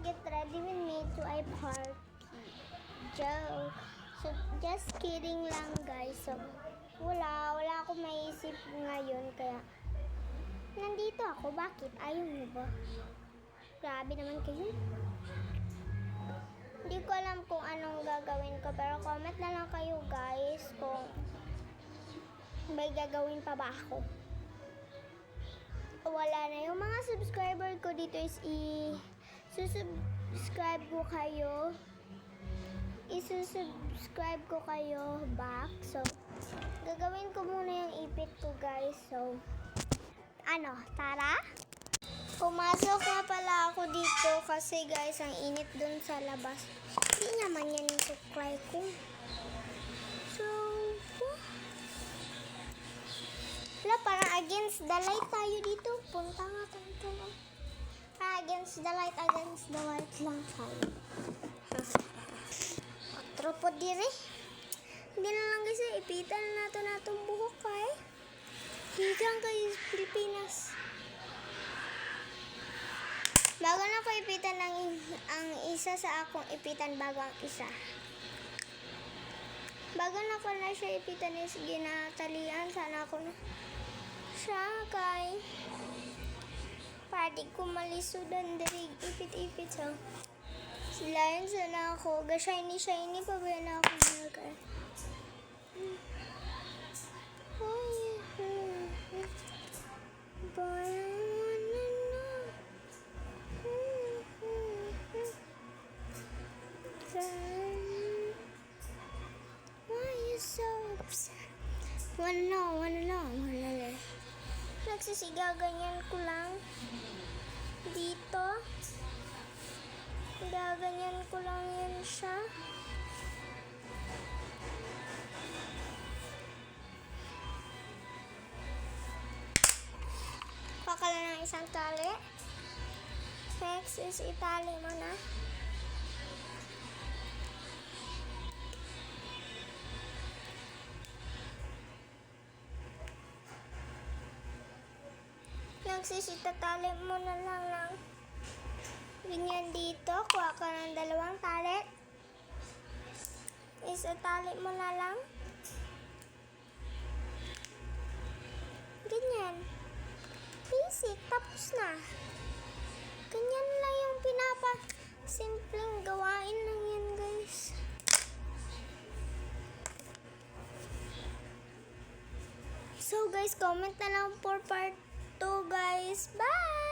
get ready with me to a party. Joke. So, just kidding lang guys. So, wala akong maisip ngayon kaya nandito ako. Bakit? Ayaw mo ba? Grabe naman kayo. Hindi ko alam kung anong gagawin ko pero comment na lang kayo guys kung may gagawin pa ba ako. Wala na yung mga subscriber ko dito is i-subscribe ko kayo. I-subscribe ko kayo back. So, gagawin ko muna yung ipit ko guys. So, tara? Pumasok na pala ako dito kasi guys, ang init dun sa labas. Hindi naman yan yung supply ko. So, parang against the light tayo dito. Punta nga tayo. Against the light lang tayo. Atropod dire. Hindi na lang guys, ipitan nato natong buhok kay. Higang kayo Pilipinas. Bago na ko ipitan ang isa sa akong ipitan bago ang isa. Bago na ko na siya ipitan is ginatalian. Sana ako na siya kay pati ko malisudan dirig ipit-ipit so silayan sana ako ga-shiny pa ba na ako nagay why you so upset? Wanna know. Nagsisigaw ganyan ko lang dito. Gaganyan ko lang yan siya. Pakala ng isang tali. Next is itali mo na. Itatali mo na lang ng ganyan dito. Kuha ka ng dalawang tali. Isatali mo na lang. Ganyan. Basic. Tapos na. Ganyan lang yung simpleng gawain lang yan guys. So guys, comment na lang for part 2 guys. Bye!